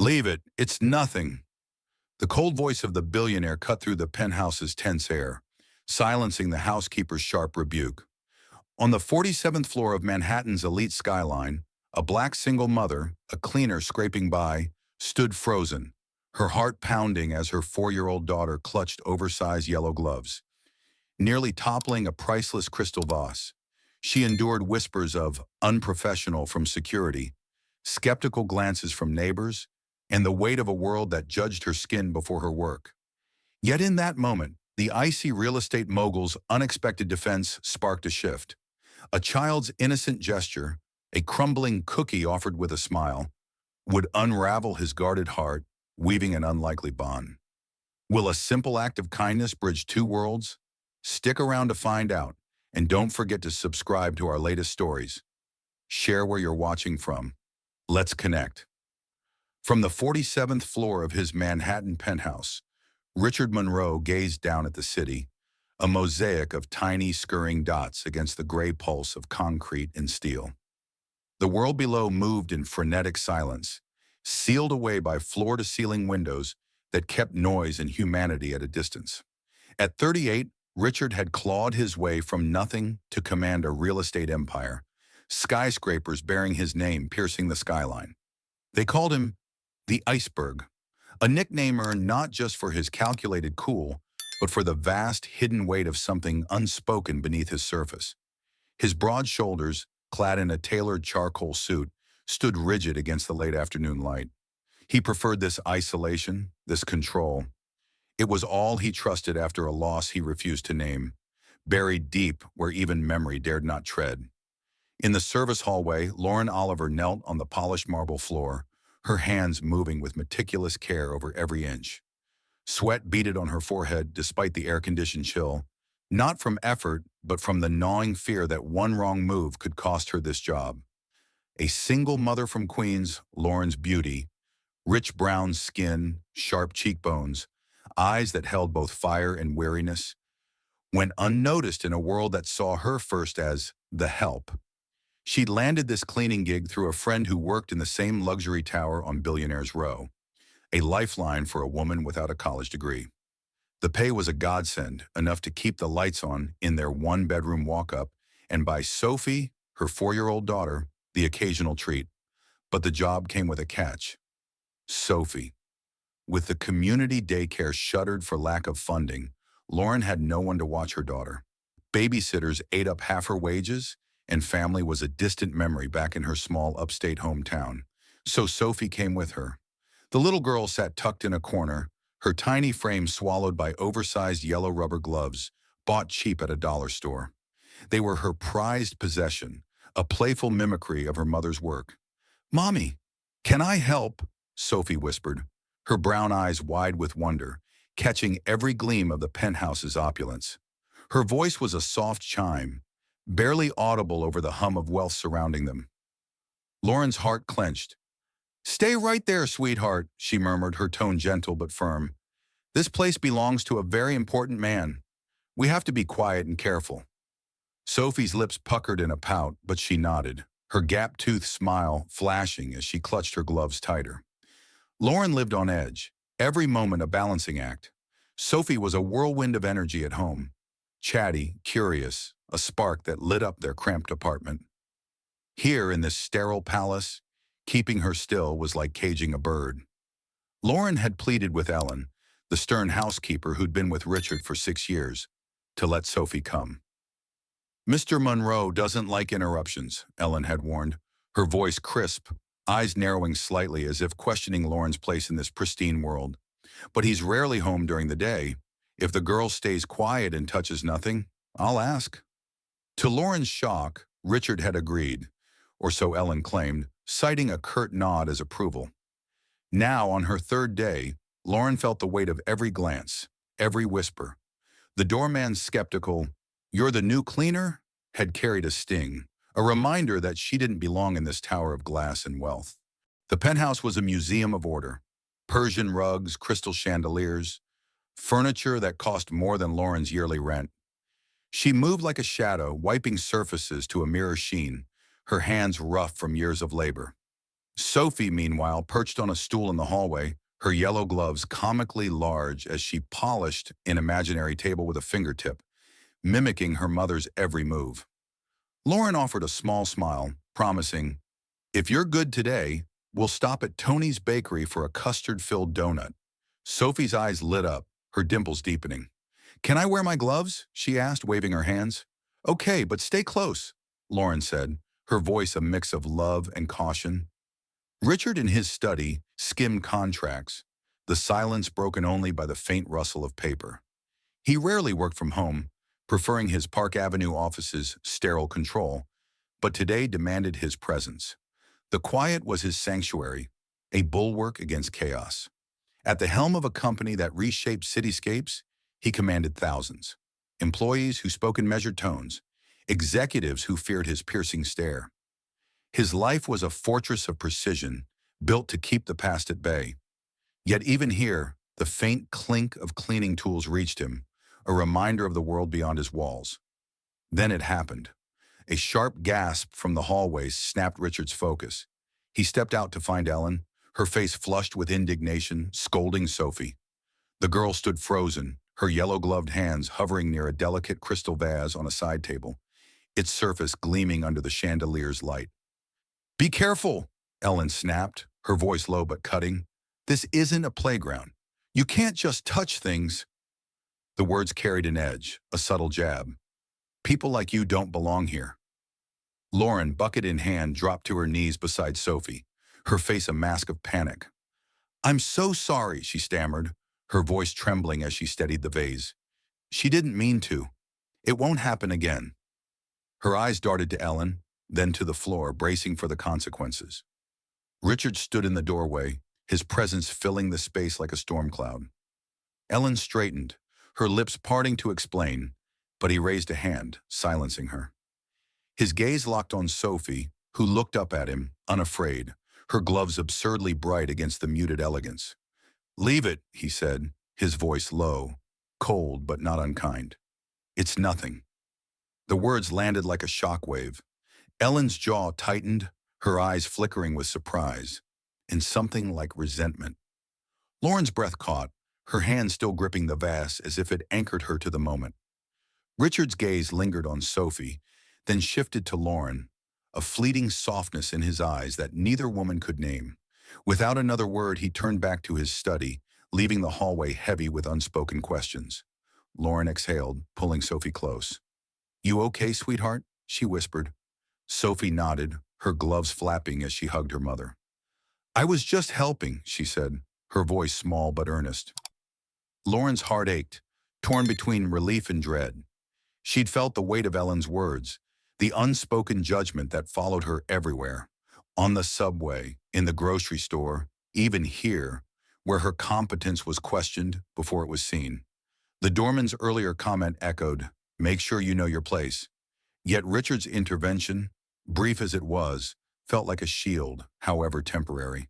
Leave it, it's nothing. The cold voice of the billionaire cut through the penthouse's tense air, silencing the housekeeper's sharp rebuke. On the 47th floor of Manhattan's elite skyline, a black single mother, a cleaner scraping by, stood frozen, her heart pounding as her 4-year-old daughter clutched oversized yellow gloves. Nearly toppling a priceless crystal vase, she endured whispers of unprofessional from security, skeptical glances from neighbors, and the weight of a world that judged her skin before her work. Yet in that moment, the icy real estate mogul's unexpected defense sparked a shift. A child's innocent gesture, a crumbling cookie offered with a smile, would unravel his guarded heart, weaving an unlikely bond. Will a simple act of kindness bridge two worlds? Stick around to find out, and don't forget to subscribe to our latest stories. Share where you're watching from. Let's connect. From the 47th floor of his Manhattan penthouse, Richard Monroe gazed down at the city, a mosaic of tiny scurrying dots against the gray pulse of concrete and steel. The world below moved in frenetic silence, sealed away by floor-to-ceiling windows that kept noise and humanity at a distance. At 38, Richard had clawed his way from nothing to command a real estate empire, skyscrapers bearing his name piercing the skyline. They called him the Iceberg, a nickname earned not just for his calculated cool, but for the vast hidden weight of something unspoken beneath his surface. His broad shoulders, clad in a tailored charcoal suit, stood rigid against the late afternoon light. He preferred this isolation, this control. It was all he trusted after a loss he refused to name, buried deep where even memory dared not tread. In the service hallway, Lauren Oliver knelt on the polished marble floor, her hands moving with meticulous care over every inch. Sweat beaded on her forehead despite the air-conditioned chill, not from effort, but from the gnawing fear that one wrong move could cost her this job. A single mother from Queens, Lauren's beauty, rich brown skin, sharp cheekbones, eyes that held both fire and weariness, went unnoticed in a world that saw her first as the help. She'd landed this cleaning gig through a friend who worked in the same luxury tower on Billionaires Row, a lifeline for a woman without a college degree. The pay was a godsend, enough to keep the lights on in their one-bedroom walk-up, and by Sophie, her 4-year-old daughter, the occasional treat. But the job came with a catch. Sophie. With the community daycare shuttered for lack of funding, Lauren had no one to watch her daughter. Babysitters ate up half her wages, and family was a distant memory back in her small upstate hometown. So Sophie came with her. The little girl sat tucked in a corner, her tiny frame swallowed by oversized yellow rubber gloves, bought cheap at a dollar store. They were her prized possession, a playful mimicry of her mother's work. "Mommy, can I help?" Sophie whispered, her brown eyes wide with wonder, catching every gleam of the penthouse's opulence. Her voice was a soft chime, barely audible over the hum of wealth surrounding them. Lauren's heart clenched. "Stay right there, sweetheart," she murmured, her tone gentle but firm. "This place belongs to a very important man. We have to be quiet and careful." Sophie's lips puckered in a pout, but she nodded, her gap-toothed smile flashing as she clutched her gloves tighter. Lauren lived on edge, every moment a balancing act. Sophie was a whirlwind of energy at home, chatty, curious, a spark that lit up their cramped apartment. Here in this sterile palace, keeping her still was like caging a bird. Lauren had pleaded with Ellen, the stern housekeeper who'd been with Richard for 6 years, to let Sophie come. "Mr. Monroe doesn't like interruptions," Ellen had warned, her voice crisp, eyes narrowing slightly as if questioning Lauren's place in this pristine world. "But he's rarely home during the day. If the girl stays quiet and touches nothing, I'll ask." To Lauren's shock, Richard had agreed, or so Ellen claimed, citing a curt nod as approval. Now, on her 3rd day, Lauren felt the weight of every glance, every whisper. The doorman's skeptical, "You're the new cleaner?" had carried a sting, a reminder that she didn't belong in this tower of glass and wealth. The penthouse was a museum of order. Persian rugs, crystal chandeliers, furniture that cost more than Lauren's yearly rent. She moved like a shadow, wiping surfaces to a mirror sheen, her hands rough from years of labor. Sophie, meanwhile, perched on a stool in the hallway, her yellow gloves comically large as she polished an imaginary table with a fingertip, mimicking her mother's every move. Lauren offered a small smile, promising, "If you're good today, we'll stop at Tony's Bakery for a custard-filled donut." Sophie's eyes lit up, her dimples deepening. "Can I wear my gloves?" she asked, waving her hands. "Okay, but stay close," Lauren said, her voice a mix of love and caution. Richard in his study skimmed contracts, the silence broken only by the faint rustle of paper. He rarely worked from home, preferring his Park Avenue office's sterile control, but today demanded his presence. The quiet was his sanctuary, a bulwark against chaos. At the helm of a company that reshaped cityscapes, he commanded thousands. Employees who spoke in measured tones, executives who feared his piercing stare. His life was a fortress of precision, built to keep the past at bay. Yet even here, the faint clink of cleaning tools reached him, a reminder of the world beyond his walls. Then it happened. A sharp gasp from the hallways snapped Richard's focus. He stepped out to find Ellen, her face flushed with indignation, scolding Sophie. The girl stood frozen, her yellow-gloved hands hovering near a delicate crystal vase on a side table, its surface gleaming under the chandelier's light. "Be careful," Ellen snapped, her voice low but cutting. "This isn't a playground. You can't just touch things." The words carried an edge, a subtle jab. "People like you don't belong here." Lauren, bucket in hand, dropped to her knees beside Sophie, her face a mask of panic. "I'm so sorry," she stammered, her voice trembling as she steadied the vase. "She didn't mean to. It won't happen again." Her eyes darted to Ellen, then to the floor, bracing for the consequences. Richard stood in the doorway, his presence filling the space like a storm cloud. Ellen straightened, her lips parting to explain, but he raised a hand, silencing her. His gaze locked on Sophie, who looked up at him, unafraid, her gloves absurdly bright against the muted elegance. "Leave it," he said, his voice low, cold but not unkind. "It's nothing." The words landed like a shockwave. Ellen's jaw tightened, her eyes flickering with surprise, and something like resentment. Lauren's breath caught, her hand still gripping the vase as if it anchored her to the moment. Richard's gaze lingered on Sophie, then shifted to Lauren, a fleeting softness in his eyes that neither woman could name. Without another word, he turned back to his study, leaving the hallway heavy with unspoken questions. Lauren exhaled, pulling Sophie close. "You okay, sweetheart?" she whispered. Sophie nodded, her gloves flapping as she hugged her mother. "I was just helping," she said, her voice small but earnest. Lauren's heart ached, torn between relief and dread. She'd felt the weight of Ellen's words, the unspoken judgment that followed her everywhere. On the subway, in the grocery store, even here, where her competence was questioned before it was seen. The doorman's earlier comment echoed, "Make sure you know your place." Yet Richard's intervention, brief as it was, felt like a shield, however temporary.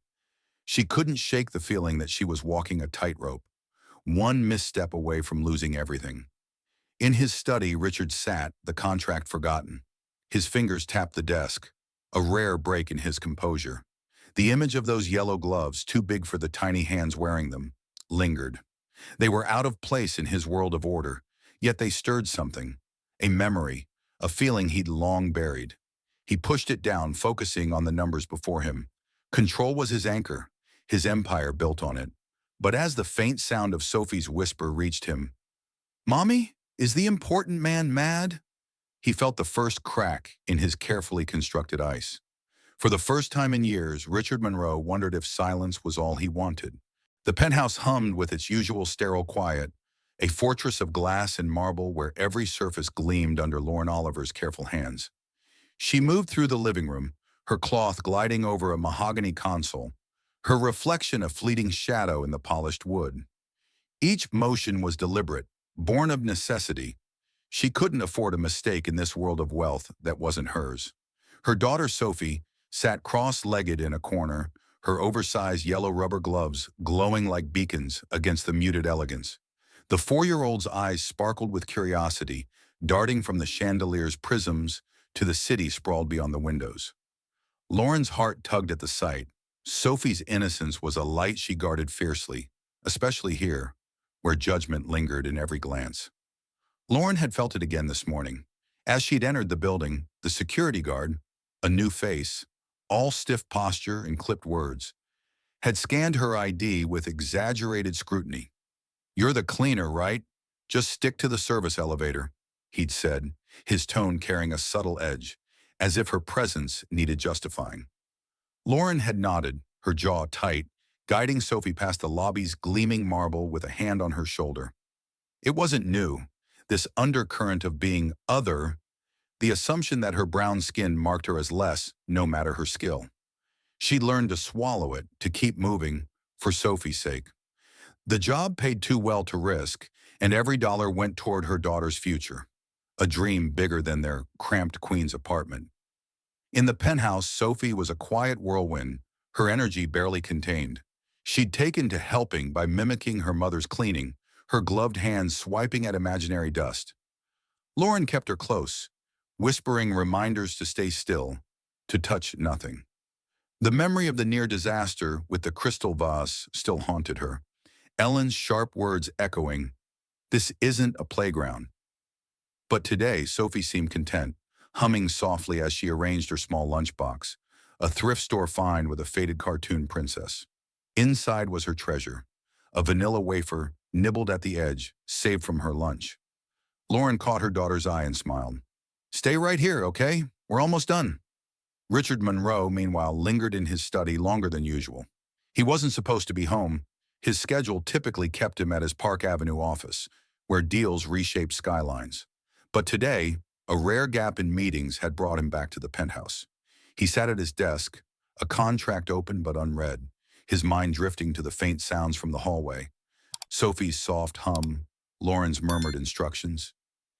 She couldn't shake the feeling that she was walking a tightrope, one misstep away from losing everything. In his study, Richard sat, the contract forgotten. His fingers tapped the desk, a rare break in his composure. The image of those yellow gloves, too big for the tiny hands wearing them, lingered. They were out of place in his world of order, yet they stirred something, a memory, a feeling he'd long buried. He pushed it down, focusing on the numbers before him. Control was his anchor, his empire built on it. But as the faint sound of Sophie's whisper reached him, "Mommy, is the important man mad?" He felt the first crack in his carefully constructed ice. For the first time in years, Richard Monroe wondered if silence was all he wanted. The penthouse hummed with its usual sterile quiet, a fortress of glass and marble where every surface gleamed under Lauren Oliver's careful hands. She moved through the living room, her cloth gliding over a mahogany console, her reflection a fleeting shadow in the polished wood. Each motion was deliberate, born of necessity. She couldn't afford a mistake in this world of wealth that wasn't hers. Her daughter Sophie sat cross-legged in a corner, her oversized yellow rubber gloves glowing like beacons against the muted elegance. The 4-year-old's eyes sparkled with curiosity, darting from the chandelier's prisms to the city sprawled beyond the windows. Lauren's heart tugged at the sight, Sophie's innocence was a light she guarded fiercely, especially here, where judgment lingered in every glance. Lauren had felt it again this morning. As she'd entered the building, the security guard, a new face, all stiff posture and clipped words, had scanned her ID with exaggerated scrutiny. "You're the cleaner, right? Just stick to the service elevator," he'd said, his tone carrying a subtle edge, as if her presence needed justifying. Lauren had nodded, her jaw tight, guiding Sophie past the lobby's gleaming marble with a hand on her shoulder. It wasn't new, this undercurrent of being other, the assumption that her brown skin marked her as less, no matter her skill. She'd learned to swallow it, to keep moving, for Sophie's sake. The job paid too well to risk, and every dollar went toward her daughter's future, a dream bigger than their cramped queen's apartment. In the penthouse, Sophie was a quiet whirlwind, her energy barely contained. She'd taken to helping by mimicking her mother's cleaning, her gloved hands swiping at imaginary dust. Lauren kept her close, whispering reminders to stay still, to touch nothing. The memory of the near disaster with the crystal vase still haunted her, Ellen's sharp words echoing, "This isn't a playground." But today, Sophie seemed content, humming softly as she arranged her small lunchbox, a thrift store find with a faded cartoon princess. Inside was her treasure, a vanilla wafer nibbled at the edge, saved from her lunch. Lauren caught her daughter's eye and smiled. "Stay right here, okay? We're almost done." Richard Monroe, meanwhile, lingered in his study longer than usual. He wasn't supposed to be home. His schedule typically kept him at his Park Avenue office, where deals reshaped skylines. But today, a rare gap in meetings had brought him back to the penthouse. He sat at his desk, a contract open but unread, his mind drifting to the faint sounds from the hallway. Sophie's soft hum, Lauren's murmured instructions.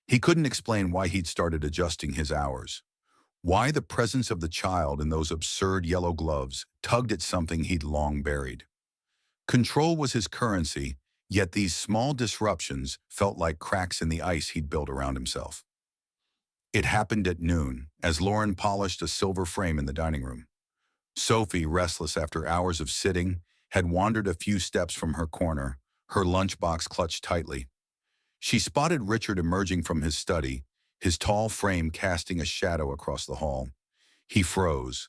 He couldn't explain why he'd started adjusting his hours. Why the presence of the child in those absurd yellow gloves tugged at something he'd long buried. Control was his currency, yet these small disruptions felt like cracks in the ice he'd built around himself. It happened at noon, as Lauren polished a silver frame in the dining room. Sophie, restless after hours of sitting, had wandered a few steps from her corner, her lunchbox clutched tightly. She spotted Richard emerging from his study, his tall frame casting a shadow across the hall. He froze,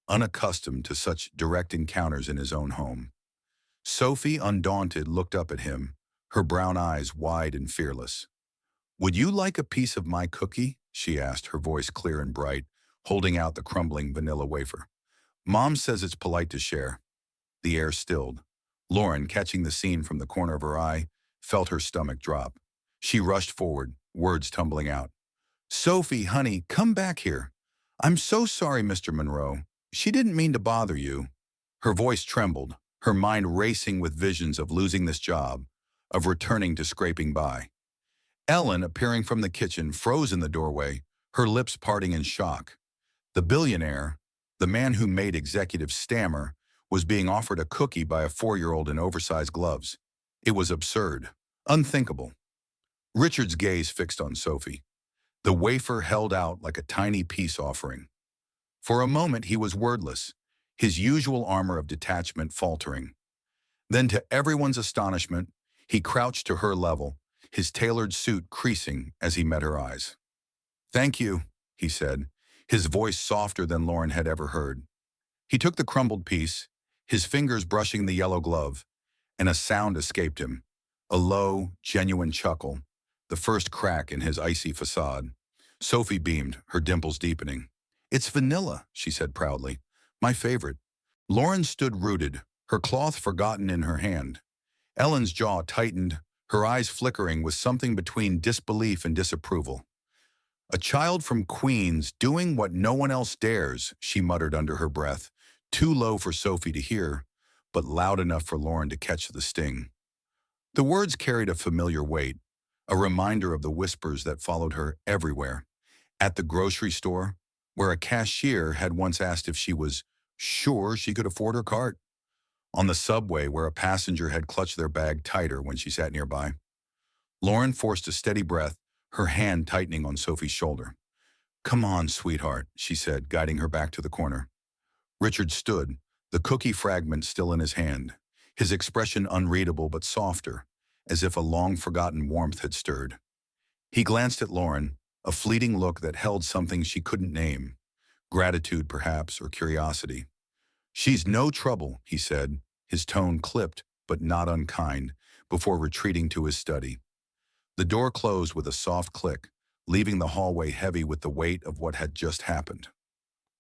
unaccustomed to such direct encounters in his own home. Sophie, undaunted, looked up at him, her brown eyes wide and fearless. "Would you like a piece of my cookie?" she asked, her voice clear and bright, holding out the crumbling vanilla wafer. "Mom says it's polite to share." The air stilled. Lauren, catching the scene from the corner of her eye, felt her stomach drop. She rushed forward, words tumbling out. "Sophie, honey, come back here. I'm so sorry, Mr. Monroe. She didn't mean to bother you." Her voice trembled, her mind racing with visions of losing this job, of returning to scraping by. Ellen, appearing from the kitchen, froze in the doorway, her lips parting in shock. The billionaire, the man who made executives stammer, was being offered a cookie by a 4-year-old in oversized gloves. It was absurd, unthinkable. Richard's gaze fixed on Sophie. The wafer held out like a tiny peace offering. For a moment he was wordless, his usual armor of detachment faltering. Then, to everyone's astonishment, he crouched to her level, his tailored suit creasing as he met her eyes. "Thank you," he said, his voice softer than Lauren had ever heard. He took the crumbled piece, his fingers brushing the yellow glove, and a sound escaped him, a low, genuine chuckle, the first crack in his icy facade. Sophie beamed, her dimples deepening. "It's vanilla," she said proudly. "My favorite." Lauren stood rooted, her cloth forgotten in her hand. Ellen's jaw tightened, her eyes flickering with something between disbelief and disapproval. "A child from Queens doing what no one else dares," she muttered under her breath, too low for Sophie to hear, but loud enough for Lauren to catch the sting. The words carried a familiar weight, a reminder of the whispers that followed her everywhere. At the grocery store, where a cashier had once asked if she was sure she could afford her cart. On the subway, where a passenger had clutched their bag tighter when she sat nearby. Lauren forced a steady breath, her hand tightening on Sophie's shoulder. "Come on, sweetheart," she said, guiding her back to the corner. Richard stood, the cookie fragment still in his hand, his expression unreadable but softer, as if a long-forgotten warmth had stirred. He glanced at Lauren, a fleeting look that held something she couldn't name, gratitude perhaps, or curiosity. "She's no trouble," he said, his tone clipped but not unkind, before retreating to his study. The door closed with a soft click, leaving the hallway heavy with the weight of what had just happened.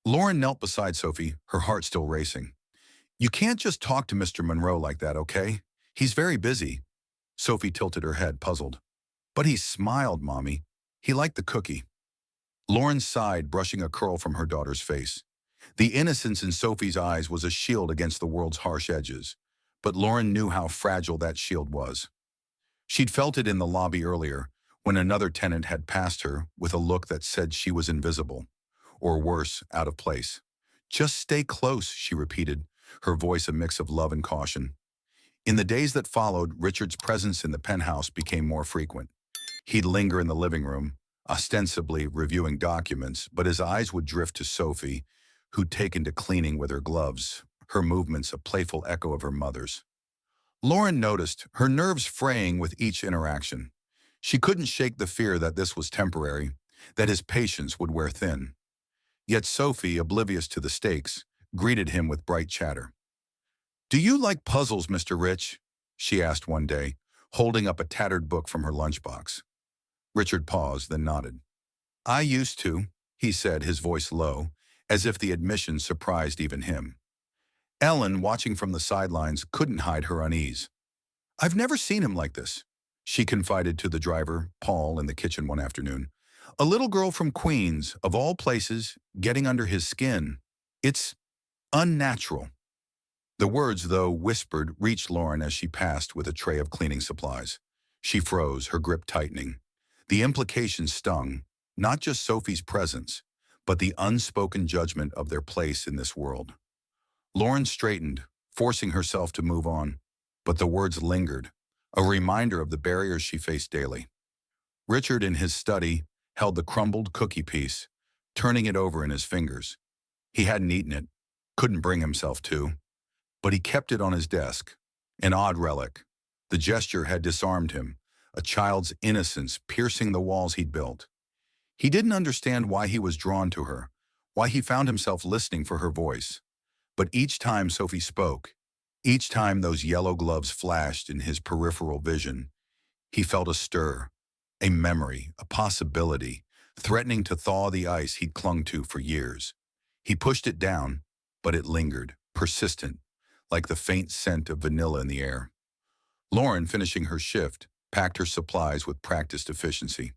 Lauren knelt beside Sophie, her heart still racing. "You can't just talk to Mr. Monroe like that, okay? He's very busy." Sophie tilted her head, puzzled. "But he smiled, Mommy. He liked the cookie." Lauren sighed, brushing a curl from her daughter's face. The innocence in Sophie's eyes was a shield against the world's harsh edges, but Lauren knew how fragile that shield was. She'd felt it in the lobby earlier, when another tenant had passed her with a look that said she was invisible, or worse, out of place. "Just stay close," she repeated, her voice a mix of love and caution. In the days that followed, Richard's presence in the penthouse became more frequent. He'd linger in the living room, ostensibly reviewing documents, but his eyes would drift to Sophie, who'd taken to cleaning with her gloves, her movements a playful echo of her mother's. Lauren noticed, her nerves fraying with each interaction. She couldn't shake the fear that this was temporary, that his patience would wear thin. Yet Sophie, oblivious to the stakes, greeted him with bright chatter. "Do you like puzzles, Mr. Rich?" she asked one day, holding up a tattered book from her lunchbox. Richard paused, then nodded. "I used to," he said, his voice low, as if the admission surprised even him. Ellen, watching from the sidelines, couldn't hide her unease. "I've never seen him like this," she confided to the driver, Paul, in the kitchen one afternoon. "A little girl from Queens, of all places, getting under his skin. It's unnatural." The words, though whispered, reached Lauren as she passed with a tray of cleaning supplies. She froze, her grip tightening. The implications stung, not just Sophie's presence, but the unspoken judgment of their place in this world. Lauren straightened, forcing herself to move on, but the words lingered, a reminder of the barriers she faced daily. Richard, in his study, held the crumbled cookie piece, turning it over in his fingers. He hadn't eaten it, couldn't bring himself to, but he kept it on his desk, an odd relic. The gesture had disarmed him, a child's innocence piercing the walls he'd built. He didn't understand why he was drawn to her, why he found himself listening for her voice. But each time Sophie spoke, each time those yellow gloves flashed in his peripheral vision, he felt a stir, a memory, a possibility, threatening to thaw the ice he'd clung to for years. He pushed it down, but it lingered, persistent, like the faint scent of vanilla in the air. Lauren, finishing her shift, packed her supplies with practiced efficiency.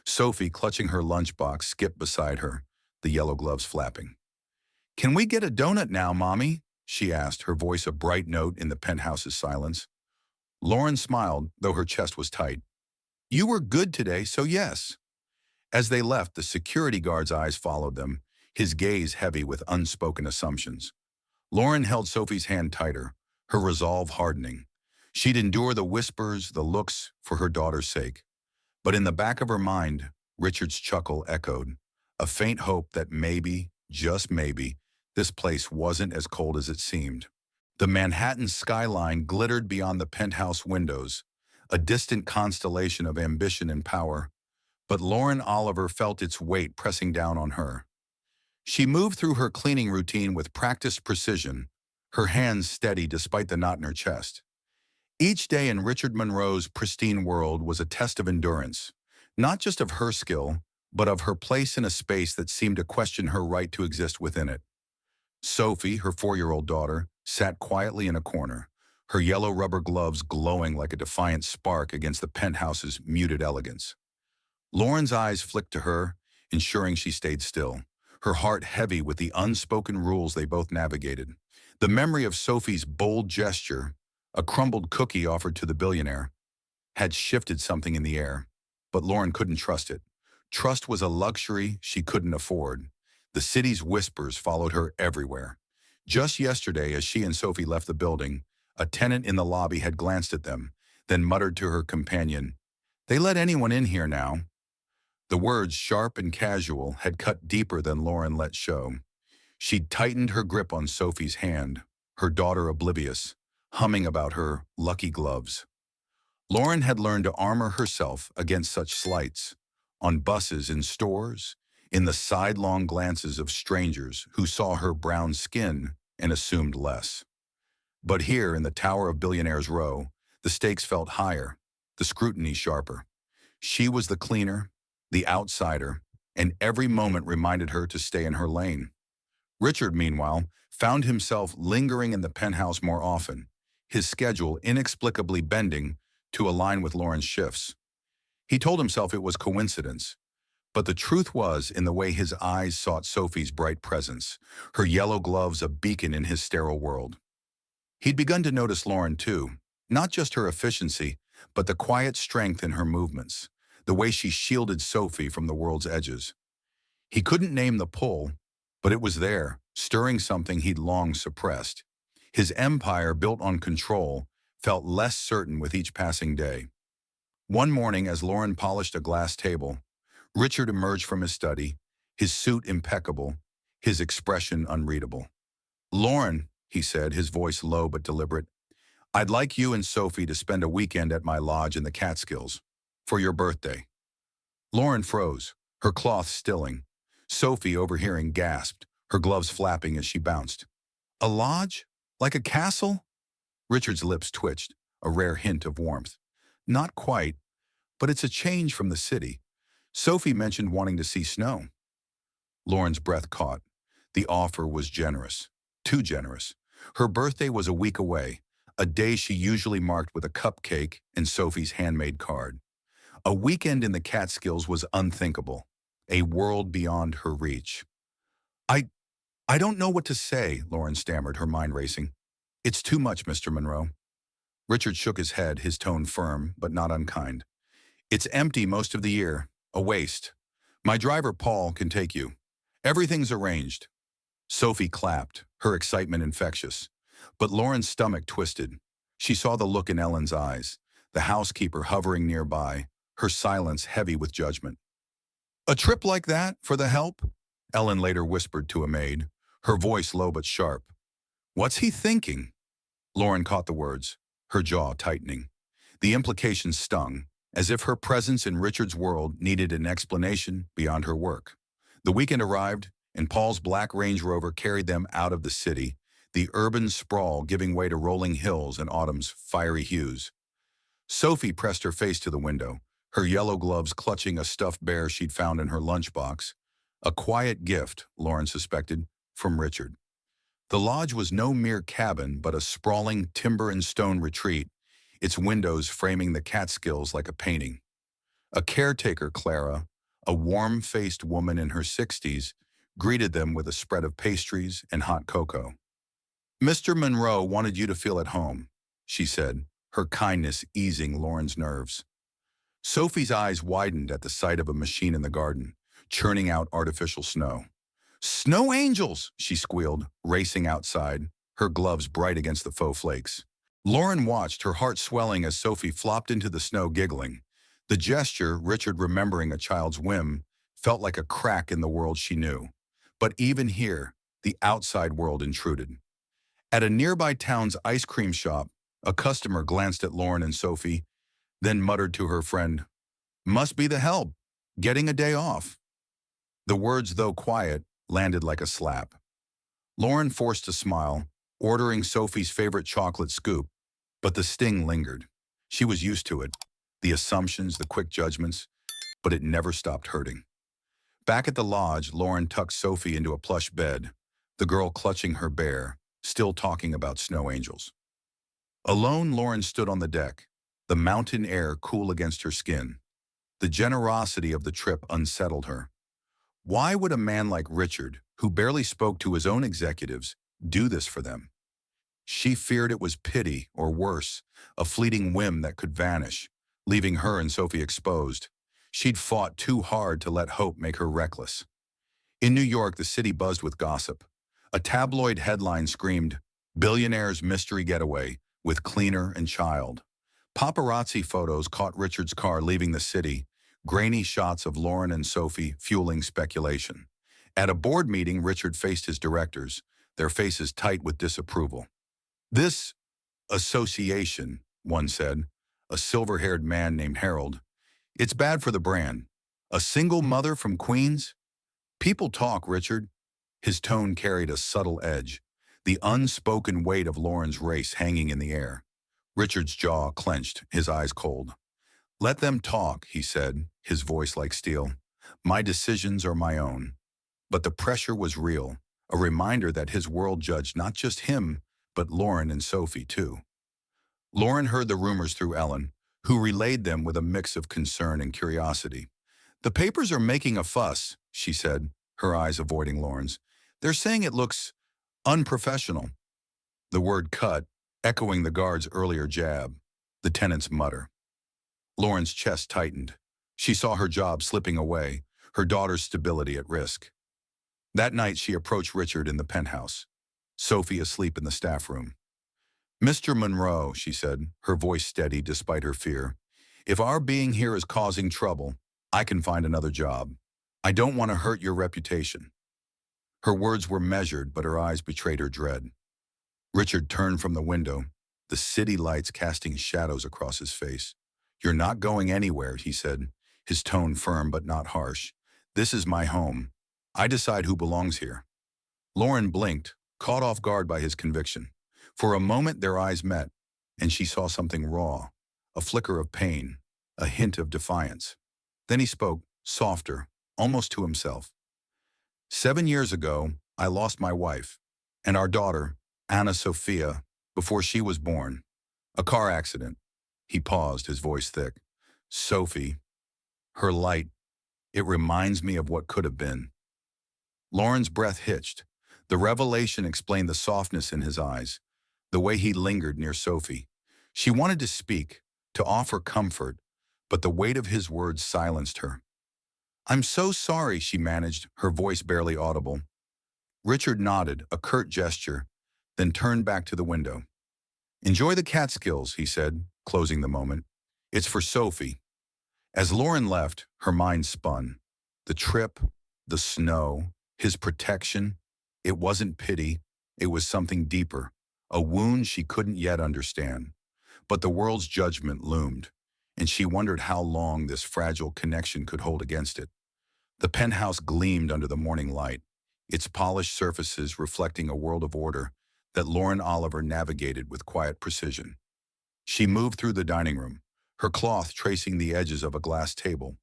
Sophie, clutching her lunchbox, skipped beside her, the yellow gloves flapping. "Can we get a donut now, Mommy?" she asked, her voice a bright note in the penthouse's silence. Lauren smiled, though her chest was tight. "You were good today, so yes." As they left, the security guard's eyes followed them, his gaze heavy with unspoken assumptions. Lauren held Sophie's hand tighter, her resolve hardening. She'd endure the whispers, the looks, for her daughter's sake. But in the back of her mind, Richard's chuckle echoed, a faint hope that maybe, just maybe, this place wasn't as cold as it seemed. The Manhattan skyline glittered beyond the penthouse windows, a distant constellation of ambition and power, but Lauren Oliver felt its weight pressing down on her. She moved through her cleaning routine with practiced precision, her hands steady despite the knot in her chest. Each day in Richard Monroe's pristine world was a test of endurance, not just of her skill, but of her place in a space that seemed to question her right to exist within it. Sophie, her 4-year-old daughter, sat quietly in a corner, her yellow rubber gloves glowing like a defiant spark against the penthouse's muted elegance. Lauren's eyes flicked to her, ensuring she stayed still, her heart heavy with the unspoken rules they both navigated. The memory of Sophie's bold gesture, a crumbled cookie offered to the billionaire, had shifted something in the air, but Lauren couldn't trust it. Trust was a luxury she couldn't afford. The city's whispers followed her everywhere. Just yesterday, as she and Sophie left the building, a tenant in the lobby had glanced at them, then muttered to her companion, "They let anyone in here now." The words, sharp and casual, had cut deeper than Lauren let show. She'd tightened her grip on Sophie's hand, her daughter oblivious, humming about her lucky gloves. Lauren had learned to armor herself against such slights, on buses, in stores, in the sidelong glances of strangers who saw her brown skin and assumed less. But here in the Tower of Billionaires Row, the stakes felt higher, the scrutiny sharper. She was the cleaner, the outsider, and every moment reminded her to stay in her lane. Richard, meanwhile, found himself lingering in the penthouse more often, his schedule inexplicably bending to align with Lauren's shifts. He told himself it was coincidence, but the truth was in the way his eyes sought Sophie's bright presence, her yellow gloves a beacon in his sterile world. He'd begun to notice Lauren too, not just her efficiency, but the quiet strength in her movements, the way she shielded Sophie from the world's edges. He couldn't name the pull, but it was there, stirring something he'd long suppressed. His empire, built on control, felt less certain with each passing day. One morning, as Lauren polished a glass table, Richard emerged from his study, his suit impeccable, his expression unreadable. "Lauren," he said, his voice low but deliberate, "I'd like you and Sophie to spend a weekend at my lodge in the Catskills for your birthday." Lauren froze, her cloth stilling. Sophie, overhearing, gasped, her gloves flapping as she bounced. "A lodge? Like a castle?" Richard's lips twitched, a rare hint of warmth. "Not quite, but it's a change from the city. Sophie mentioned wanting to see snow." Lauren's breath caught. The offer was generous, too generous. Her birthday was a week away, a day she usually marked with a cupcake and Sophie's handmade card. A weekend in the Catskills was unthinkable, a world beyond her reach. I, I don't know what to say," Lauren stammered, her mind racing. "It's too much, Mr. Monroe." Richard shook his head, his tone firm, but not unkind. "It's empty most of the year, a waste. My driver, Paul, can take you. Everything's arranged." Sophie clapped, her excitement infectious. But Lauren's stomach twisted. She saw the look in Ellen's eyes, the housekeeper hovering nearby, her silence heavy with judgment. "A trip like that, for the help?" Ellen later whispered to a maid, her voice low but sharp. "What's he thinking?" Lauren caught the words, her jaw tightening. The implications stung, as if her presence in Richard's world needed an explanation beyond her work. The weekend arrived, and Paul's black Range Rover carried them out of the city, the urban sprawl giving way to rolling hills and autumn's fiery hues. Sophie pressed her face to the window, her yellow gloves clutching a stuffed bear she'd found in her lunchbox. A quiet gift, Lauren suspected, from Richard. The lodge was no mere cabin, but a sprawling timber and stone retreat, its windows framing the Catskills like a painting. A caretaker, Clara, a warm-faced woman in her 60s, greeted them with a spread of pastries and hot cocoa. "Mr. Monroe wanted you to feel at home," she said, her kindness easing Lauren's nerves. Sophie's eyes widened at the sight of a machine in the garden, churning out artificial snow. "Snow angels!" she squealed, racing outside, her gloves bright against the faux flakes. Lauren watched, her heart swelling as Sophie flopped into the snow giggling. The gesture, Richard remembering a child's whim, felt like a crack in the world she knew. But even here, the outside world intruded. At a nearby town's ice cream shop, a customer glanced at Lauren and Sophie, then muttered to her friend, "Must be the help, getting a day off." The words, though quiet, landed like a slap. Lauren forced a smile, ordering Sophie's favorite chocolate scoop, but the sting lingered. She was used to it, the assumptions, the quick judgments, but it never stopped hurting. Back at the lodge, Lauren tucked Sophie into a plush bed, the girl clutching her bear, still talking about snow angels. Alone, Lauren stood on the deck, the mountain air cool against her skin. The generosity of the trip unsettled her. Why would a man like Richard, who barely spoke to his own executives, do this for them? She feared it was pity, or worse, a fleeting whim that could vanish, leaving her and Sophie exposed. She'd fought too hard to let hope make her reckless. In New York, the city buzzed with gossip. A tabloid headline screamed, "Billionaires' mystery getaway with cleaner and child." Paparazzi photos caught Richard's car leaving the city, grainy shots of Lauren and Sophie fueling speculation. At a board meeting, Richard faced his directors, their faces tight with disapproval. This association, one said, a silver-haired man named Harold, it's bad for the brand. A single mother from Queens? People talk, Richard. His tone carried a subtle edge, the unspoken weight of Lauren's race hanging in the air. Richard's jaw clenched, his eyes cold. Let them talk, he said, his voice like steel. My decisions are my own. But the pressure was real, a reminder that his world judged not just him, but Lauren and Sophie, too. Lauren heard the rumors through Ellen, who relayed them with a mix of concern and curiosity. The papers are making a fuss, she said, her eyes avoiding Lauren's. They're saying it looks unprofessional. The word cut, echoing the guard's earlier jab, the tenant's mutter. Lauren's chest tightened. She saw her job slipping away, her daughter's stability at risk. That night she approached Richard in the penthouse, Sophie asleep in the staff room. Mr. Monroe, she said, her voice steady despite her fear, if our being here is causing trouble, I can find another job. I don't want to hurt your reputation. Her words were measured, but her eyes betrayed her dread. Richard turned from the window, the city lights casting shadows across his face. You're not going anywhere, he said, his tone firm but not harsh. This is my home. I decide who belongs here. Lauren blinked, caught off guard by his conviction. For a moment their eyes met, and she saw something raw, a flicker of pain, a hint of defiance. Then he spoke, softer, almost to himself. 7 years ago, I lost my wife, and our daughter, Anna Sophia, before she was born. A car accident. He paused, his voice thick. Sophie, her light, it reminds me of what could have been. Lauren's breath hitched. The revelation explained the softness in his eyes, the way he lingered near Sophie. She wanted to speak, to offer comfort, but the weight of his words silenced her. I'm so sorry, she managed, her voice barely audible. Richard nodded, a curt gesture, then turned back to the window. Enjoy the Catskills, he said, closing the moment. It's for Sophie. As Lauren left, her mind spun. The trip, the snow, his protection. It wasn't pity, it was something deeper, a wound she couldn't yet understand. But the world's judgment loomed, and she wondered how long this fragile connection could hold against it. The penthouse gleamed under the morning light, its polished surfaces reflecting a world of order that Lauren Oliver navigated with quiet precision. She moved through the dining room, her cloth tracing the edges of a glass table,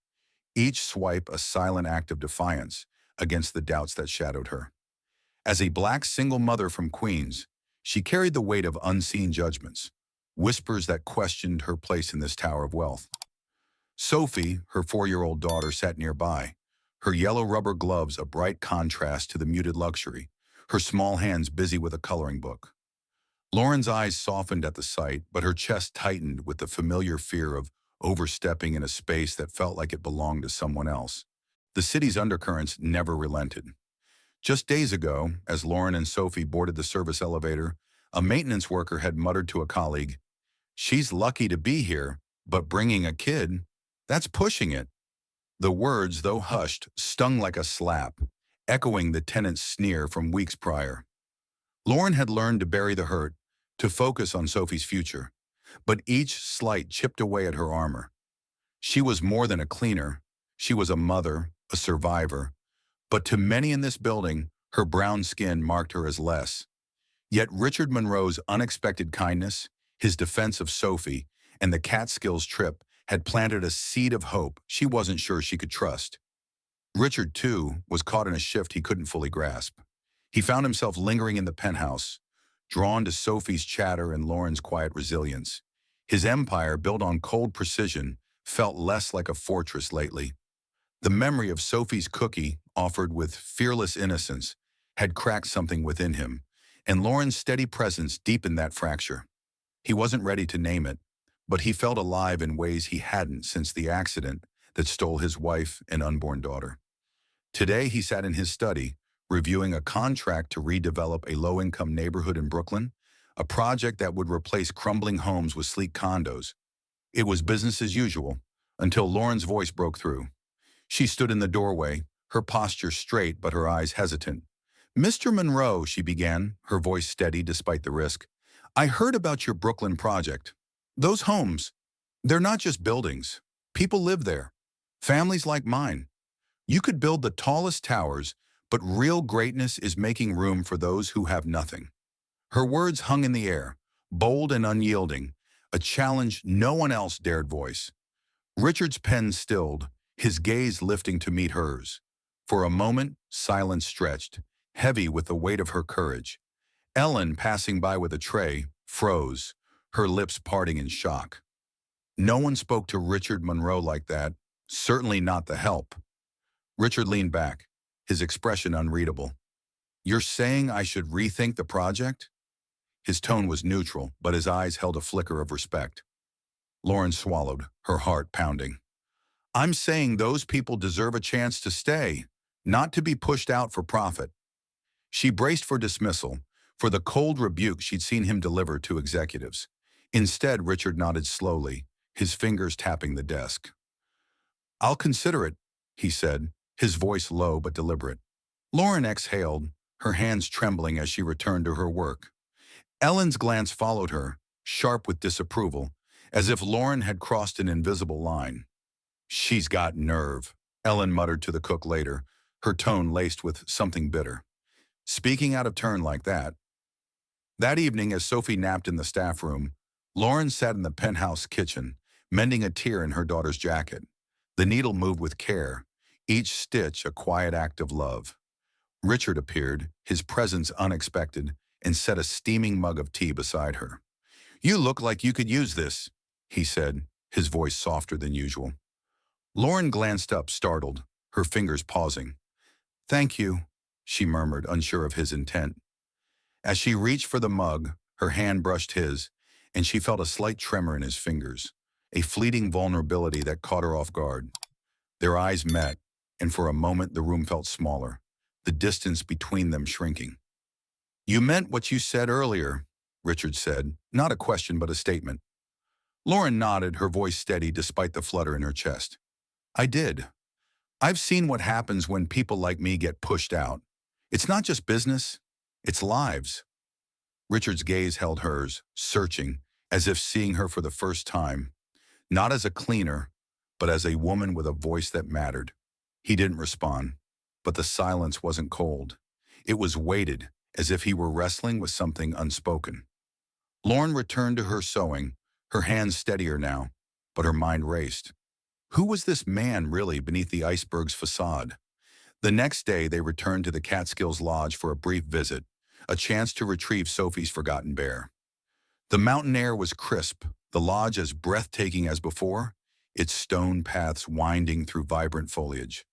each swipe a silent act of defiance against the doubts that shadowed her. As a black single mother from Queens, she carried the weight of unseen judgments, whispers that questioned her place in this tower of wealth. Sophie, her 4-year-old daughter, sat nearby, her yellow rubber gloves a bright contrast to the muted luxury, her small hands busy with a coloring book. Lauren's eyes softened at the sight, but her chest tightened with the familiar fear of overstepping in a space that felt like it belonged to someone else. The city's undercurrents never relented. Just days ago, as Lauren and Sophie boarded the service elevator, a maintenance worker had muttered to a colleague, "She's lucky to be here, but bringing a kid, that's pushing it." The words, though hushed, stung like a slap, echoing the tenant's sneer from weeks prior. Lauren had learned to bury the hurt, to focus on Sophie's future, but each slight chipped away at her armor. She was more than a cleaner. She was a mother, a survivor, but to many in this building, her brown skin marked her as less. Yet Richard Monroe's unexpected kindness, his defense of Sophie, and the Catskills trip had planted a seed of hope she wasn't sure she could trust. Richard, too, was caught in a shift he couldn't fully grasp. He found himself lingering in the penthouse, drawn to Sophie's chatter and Lauren's quiet resilience. His empire, built on cold precision, felt less like a fortress lately. The memory of Sophie's cookie, offered with fearless innocence, had cracked something within him, and Lauren's steady presence deepened that fracture. He wasn't ready to name it, but he felt alive in ways he hadn't since the accident that stole his wife and unborn daughter. Today he sat in his study, reviewing a contract to redevelop a low-income neighborhood in Brooklyn, a project that would replace crumbling homes with sleek condos. It was business as usual, until Lauren's voice broke through. She stood in the doorway, her posture straight but her eyes hesitant. "Mr. Monroe," she began, her voice steady despite the risk, I heard about your Brooklyn project. Those homes, they're not just buildings. People live there. Families like mine. You could build the tallest towers, but real greatness is making room for those who have nothing. Her words hung in the air, bold and unyielding, a challenge no one else dared voice. Richard's pen stilled, his gaze lifting to meet hers. For a moment, silence stretched, heavy with the weight of her courage. Ellen, passing by with a tray, froze, her lips parting in shock. No one spoke to Richard Monroe like that, certainly not the help. Richard leaned back, his expression unreadable. You're saying I should rethink the project? His tone was neutral, but his eyes held a flicker of respect. Lauren swallowed, her heart pounding. I'm saying those people deserve a chance to stay, not to be pushed out for profit. She braced for dismissal, for the cold rebuke she'd seen him deliver to executives. Instead, Richard nodded slowly, his fingers tapping the desk. I'll consider it, he said, his voice low but deliberate. Lauren exhaled, her hands trembling as she returned to her work. Ellen's glance followed her, sharp with disapproval, as if Lauren had crossed an invisible line. She's got nerve, Ellen muttered to the cook later, her tone laced with something bitter. Speaking out of turn like that. That evening, as Sophie napped in the staff room, Lauren sat in the penthouse kitchen, mending a tear in her daughter's jacket. The needle moved with care, each stitch a quiet act of love. Richard appeared, his presence unexpected, and set a steaming mug of tea beside her. You look like you could use this, he said, his voice softer than usual. Lauren glanced up, startled, her fingers pausing. Thank you, she murmured, unsure of his intent. As she reached for the mug, her hand brushed his, and she felt a slight tremor in his fingers, a fleeting vulnerability that caught her off guard. Their eyes met, and for a moment the room felt smaller, the distance between them shrinking. You meant what you said earlier, Richard said, not a question but a statement. Lauren nodded, her voice steady despite the flutter in her chest. I did. I've seen what happens when people like me get pushed out. It's not just business, it's lives. Richard's gaze held hers, searching, as if seeing her for the first time, not as a cleaner, but as a woman with a voice that mattered. He didn't respond, but the silence wasn't cold. It was weighted, as if he were wrestling with something unspoken. Lauren returned to her sewing, her hands steadier now, but her mind raced. Who was this man really beneath the iceberg's facade? The next day, they returned to the Catskills Lodge for a brief visit, a chance to retrieve Sophie's forgotten bear. The mountain air was crisp, the lodge as breathtaking as before, its stone paths winding through vibrant foliage.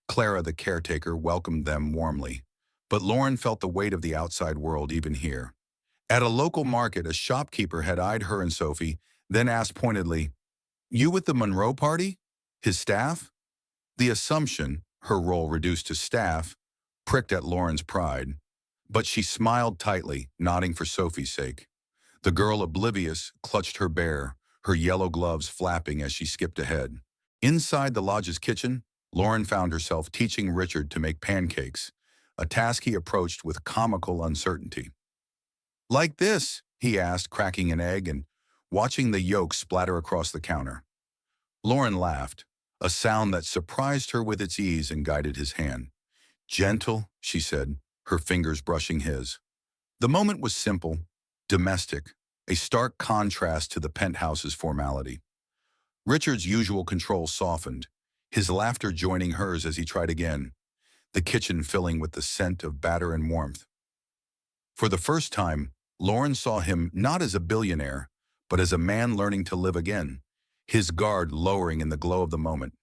Clara, the caretaker, welcomed them warmly, but Lauren felt the weight of the outside world even here. At a local market, a shopkeeper had eyed her and Sophie, then asked pointedly, You with the Monroe party? His staff? The assumption, her role reduced to staff, pricked at Lauren's pride, but she smiled tightly, nodding for Sophie's sake. The girl, oblivious, clutched her bear, her yellow gloves flapping as she skipped ahead. Inside the lodge's kitchen, Lauren found herself teaching Richard to make pancakes, a task he approached with comical uncertainty. Like this, he asked, cracking an egg and watching the yolk splatter across the counter. Lauren laughed, a sound that surprised her with its ease and guided his hand. Gentle, she said, her fingers brushing his. The moment was simple, domestic, a stark contrast to the penthouse's formality. Richard's usual control softened, his laughter joining hers as he tried again, the kitchen filling with the scent of batter and warmth. For the first time, Lauren saw him not as a billionaire, but as a man learning to live again, his guard lowering in the glow of the moment.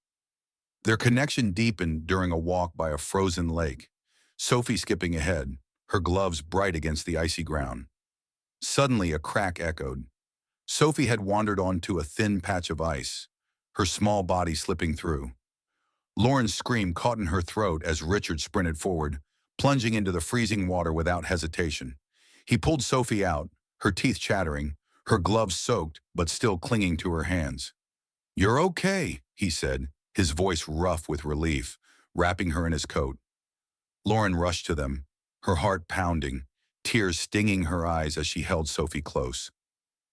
Their connection deepened during a walk by a frozen lake, Sophie skipping ahead, her gloves bright against the icy ground. Suddenly a crack echoed. Sophie had wandered onto a thin patch of ice, her small body slipping through. Lauren's scream caught in her throat as Richard sprinted forward, plunging into the freezing water without hesitation. He pulled Sophie out, her teeth chattering, her gloves soaked but still clinging to her hands. You're okay, he said, his voice rough with relief, wrapping her in his coat. Lauren rushed to them, her heart pounding, tears stinging her eyes as she held Sophie close.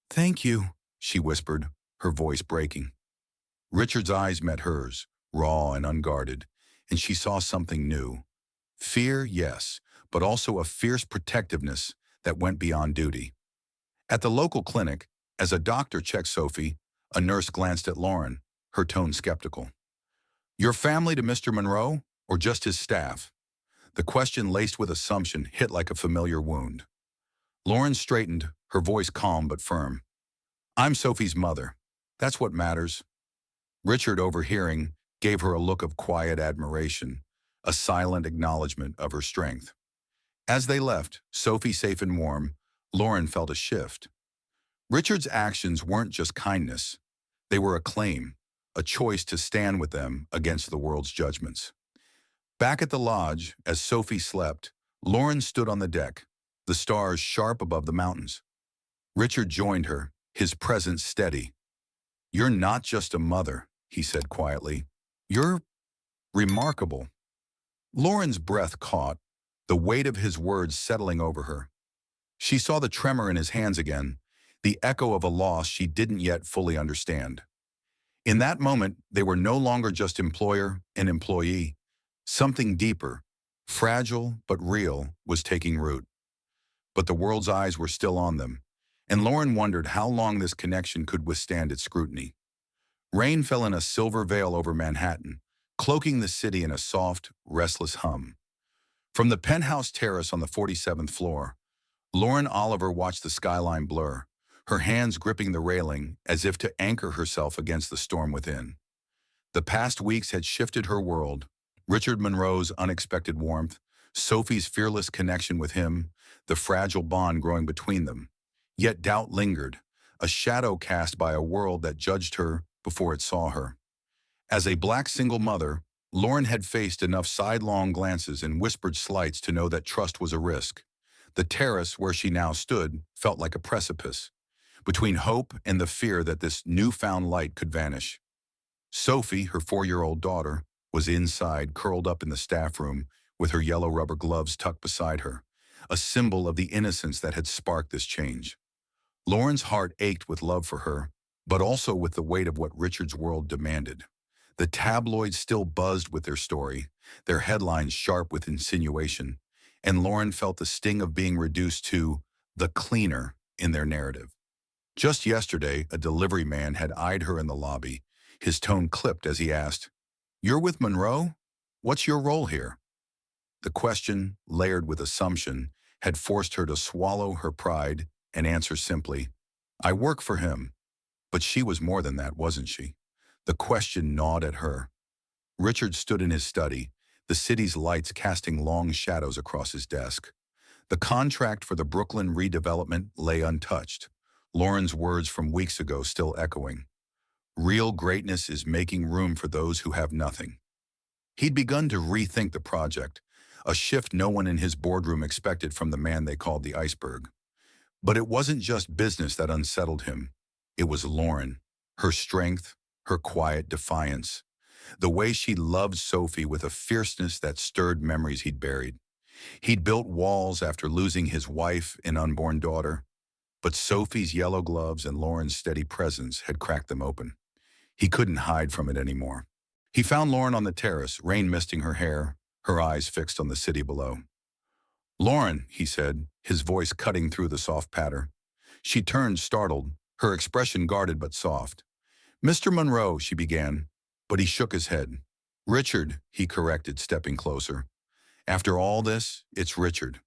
"Thank you," she whispered, her voice breaking. Richard's eyes met hers, raw and unguarded, and she saw something new. Fear, yes, but also a fierce protectiveness that went beyond duty. At the local clinic, as a doctor checked Sophie, a nurse glanced at Lauren, her tone skeptical. "Your family to Mr. Monroe, or just his staff?" The question, laced with assumption, hit like a familiar wound. Lauren straightened, her voice calm but firm. "I'm Sophie's mother. That's what matters." Richard, overhearing, gave her a look of quiet admiration, a silent acknowledgement of her strength. As they left, Sophie safe and warm, Lauren felt a shift. Richard's actions weren't just kindness. They were a claim, a choice to stand with them against the world's judgments. Back at the lodge, as Sophie slept, Lauren stood on the deck, the stars sharp above the mountains. Richard joined her, his presence steady. "You're not just a mother," he said quietly. "You're remarkable." Lauren's breath caught, the weight of his words settling over her. She saw the tremor in his hands again, the echo of a loss she didn't yet fully understand. In that moment, they were no longer just employer and employee. Something deeper, fragile but real, was taking root. But the world's eyes were still on them, and Lauren wondered how long this connection could withstand its scrutiny. Rain fell in a silver veil over Manhattan, cloaking the city in a soft, restless hum. From the penthouse terrace on the 47th floor, Lauren Oliver watched the skyline blur, her hands gripping the railing as if to anchor herself against the storm within. The past weeks had shifted her world. Richard Monroe's unexpected warmth, Sophie's fearless connection with him, the fragile bond growing between them. Yet doubt lingered, a shadow cast by a world that judged her before it saw her. As a black single mother, Lauren had faced enough sidelong glances and whispered slights to know that trust was a risk. The terrace where she now stood felt like a precipice, between hope and the fear that this newfound light could vanish. Sophie, her 4-year-old daughter, was inside, curled up in the staff room, with her yellow rubber gloves tucked beside her, a symbol of the innocence that had sparked this change. Lauren's heart ached with love for her, but also with the weight of what Richard's world demanded. The tabloids still buzzed with their story, their headlines sharp with insinuation, and Lauren felt the sting of being reduced to the cleaner in their narrative. Just yesterday, a delivery man had eyed her in the lobby, his tone clipped as he asked, "You're with Monroe? What's your role here?" The question, layered with assumption, had forced her to swallow her pride and answer simply, "I work for him." But she was more than that, wasn't she? The question gnawed at her. Richard stood in his study, the city's lights casting long shadows across his desk. The contract for the Brooklyn redevelopment lay untouched, Lauren's words from weeks ago still echoing. Real greatness is making room for those who have nothing. He'd begun to rethink the project, a shift no one in his boardroom expected from the man they called the iceberg. But it wasn't just business that unsettled him. It was Lauren, her strength, her quiet defiance, the way she loved Sophie with a fierceness that stirred memories he'd buried. He'd built walls after losing his wife and unborn daughter, but Sophie's yellow gloves and Lauren's steady presence had cracked them open. He couldn't hide from it anymore. He found Lauren on the terrace, rain misting her hair, her eyes fixed on the city below. "Lauren," he said, his voice cutting through the soft patter. She turned, startled, her expression guarded but soft. "Mr. Monroe," she began, but he shook his head. "Richard," he corrected, stepping closer. "After all this, it's Richard."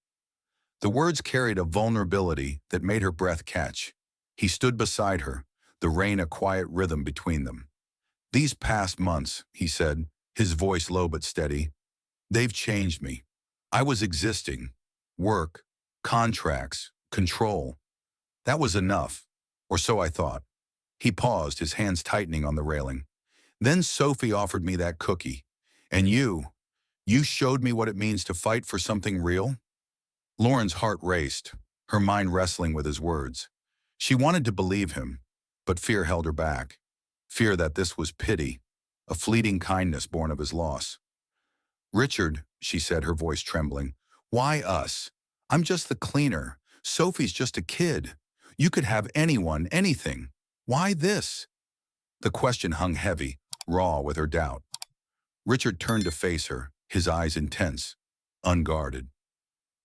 The words carried a vulnerability that made her breath catch. He stood beside her, the rain a quiet rhythm between them. "These past months," he said, his voice low but steady, "they've changed me. I was existing. Work, contracts, control. That was enough, or so I thought." He paused, his hands tightening on the railing. "Then Sophie offered me that cookie. And you showed me what it means to fight for something real." Lauren's heart raced, her mind wrestling with his words. She wanted to believe him, but fear held her back. Fear that this was pity, a fleeting kindness born of his loss. "Richard," she said, her voice trembling, "why us? I'm just the cleaner. Sophie's just a kid. You could have anyone, anything. Why this? The question hung heavy, raw with her doubt. Richard turned to face her, his eyes intense, unguarded.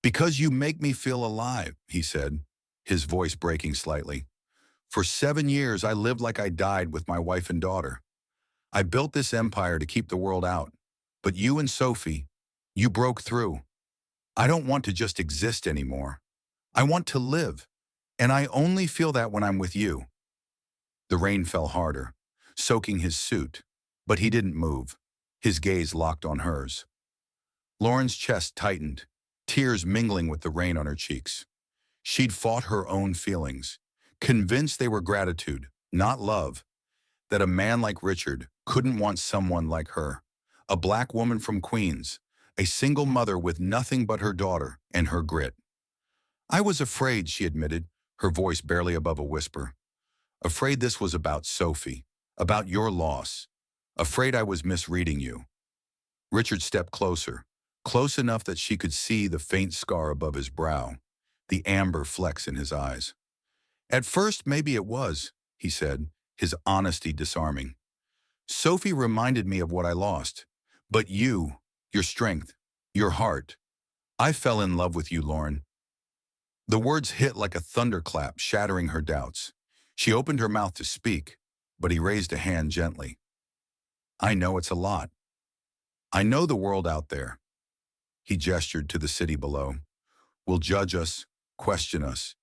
Because you make me feel alive, he said, his voice breaking slightly. For 7 years, I lived like I died with my wife and daughter. I built this empire to keep the world out. But you and Sophie, you broke through. I don't want to just exist anymore. I want to live. And I only feel that when I'm with you. The rain fell harder, soaking his suit, but he didn't move, his gaze locked on hers. Lauren's chest tightened, tears mingling with the rain on her cheeks. She'd fought her own feelings, convinced they were gratitude, not love, that a man like Richard couldn't want someone like her, a black woman from Queens, a single mother with nothing but her daughter and her grit. I was afraid, she admitted, her voice barely above a whisper. Afraid this was about Sophie, about your loss. Afraid I was misreading you. Richard stepped closer, close enough that she could see the faint scar above his brow, the amber flecks in his eyes. At first, maybe it was, he said, his honesty disarming. Sophie reminded me of what I lost. But you, your strength, your heart. I fell in love with you, Lauren. The words hit like a thunderclap, shattering her doubts. She opened her mouth to speak, but he raised a hand gently. I know it's a lot. I know the world out there. He gestured to the city below. Will judge us, question us.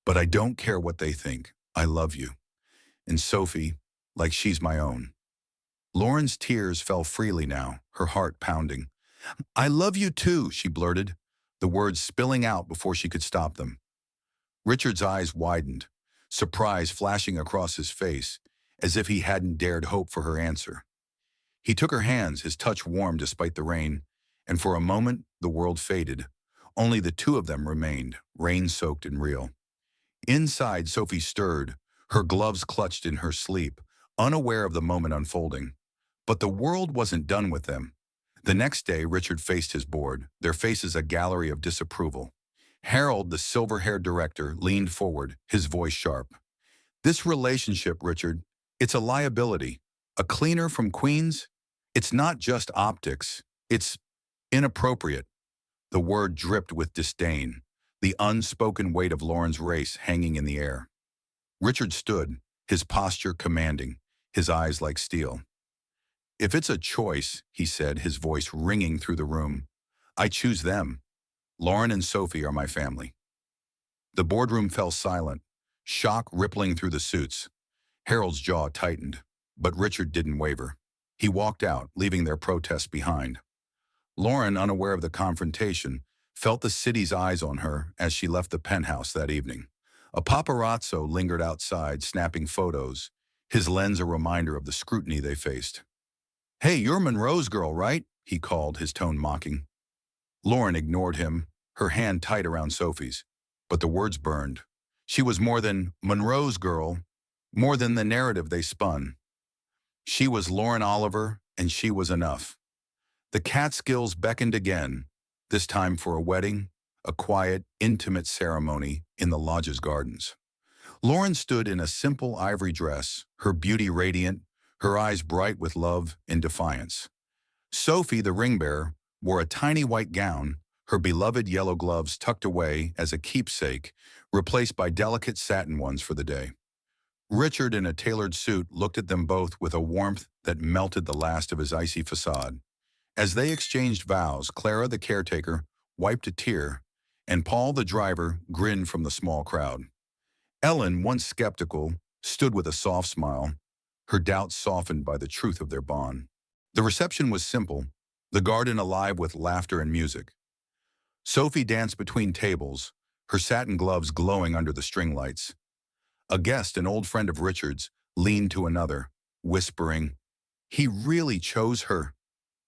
But I don't care what they think. I love you. And Sophie, like she's my own. Lauren's tears fell freely now, her heart pounding. I love you too, she blurted, the words spilling out before she could stop them. Richard's eyes widened, surprise flashing across his face, as if he hadn't dared hope for her answer. He took her hands, his touch warm despite the rain, and for a moment the world faded. Only the two of them remained, rain-soaked and real. Inside, Sophie stirred, her gloves clutched in her sleep, unaware of the moment unfolding. But the world wasn't done with them. The next day, Richard faced his board, their faces a gallery of disapproval. Harold, the silver-haired director, leaned forward, his voice sharp. This relationship, Richard, it's a liability. A cleaner from Queens? It's not just optics. It's inappropriate. The word dripped with disdain, the unspoken weight of Lauren's race hanging in the air. Richard stood, his posture commanding, his eyes like steel. If it's a choice, he said, his voice ringing through the room, I choose them. Lauren and Sophie are my family. The boardroom fell silent, shock rippling through the suits. Harold's jaw tightened, but Richard didn't waver. He walked out, leaving their protests behind. Lauren, unaware of the confrontation, felt the city's eyes on her as she left the penthouse that evening. A paparazzo lingered outside, snapping photos, his lens a reminder of the scrutiny they faced. Hey, you're Monroe's girl, right? He called, his tone mocking. Lauren ignored him, her hand tight around Sophie's. But the words burned. She was more than Monroe's girl, more than the narrative they spun. She was Lauren Oliver, and she was enough. The Catskills beckoned again, this time for a wedding, a quiet, intimate ceremony in the lodge's gardens. Lauren stood in a simple ivory dress, her beauty radiant, her eyes bright with love and defiance. Sophie, the ring-bearer, wore a tiny white gown, her beloved yellow gloves tucked away as a keepsake, replaced by delicate satin ones for the day. Richard, in a tailored suit, looked at them both with a warmth that melted the last of his icy facade. As they exchanged vows, Clara, the caretaker, wiped a tear, and Paul, the driver, grinned from the small crowd. Ellen, once skeptical, stood with a soft smile, her doubts softened by the truth of their bond. The reception was simple, the garden alive with laughter and music. Sophie danced between tables, her satin gloves glowing under the string lights. A guest, an old friend of Richard's, leaned to another, whispering, "He really chose her.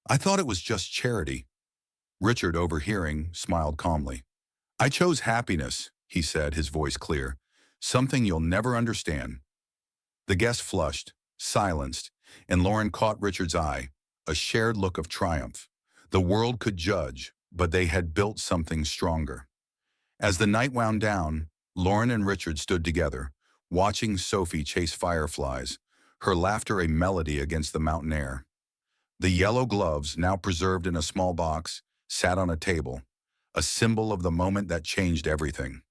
I thought it was just charity." Richard, overhearing, smiled calmly. "I chose happiness," he said, his voice clear, "something you'll never understand." The guest flushed, silenced, and Lauren caught Richard's eye, a shared look of triumph. The world could judge, but they had built something stronger. As the night wound down, Lauren and Richard stood together, watching Sophie chase fireflies, her laughter a melody against the mountain air. The yellow gloves, now preserved in a small box, sat on a table, a symbol of the moment that changed everything.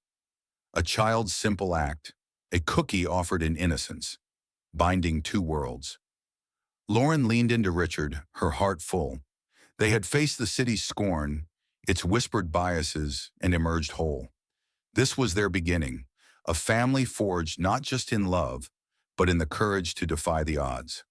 A child's simple act, a cookie offered in innocence, binding two worlds. Lauren leaned into Richard, her heart full. They had faced the city's scorn, its whispered biases, and emerged whole. This was their beginning, a family forged not just in love, but in the courage to defy the odds.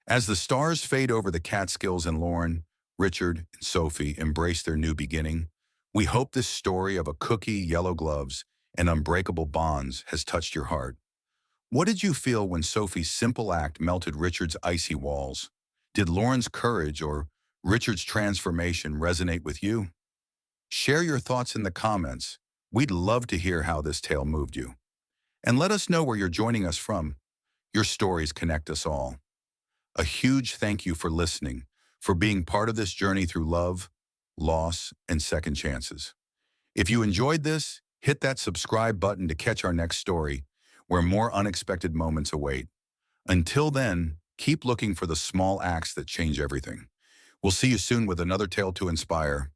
As the stars fade over the Catskills and Lauren, Richard, and Sophie embrace their new beginning, we hope this story of a cookie, yellow gloves, and unbreakable bonds has touched your heart. What did you feel when Sophie's simple act melted Richard's icy walls? Did Lauren's courage or Richard's transformation resonate with you? Share your thoughts in the comments. We'd love to hear how this tale moved you. And let us know where you're joining us from. Your stories connect us all. A huge thank you for listening, for being part of this journey through love, loss, and second chances. If you enjoyed this, hit that subscribe button to catch our next story, where more unexpected moments await. Until then, keep looking for the small acts that change everything. We'll see you soon with another tale to inspire.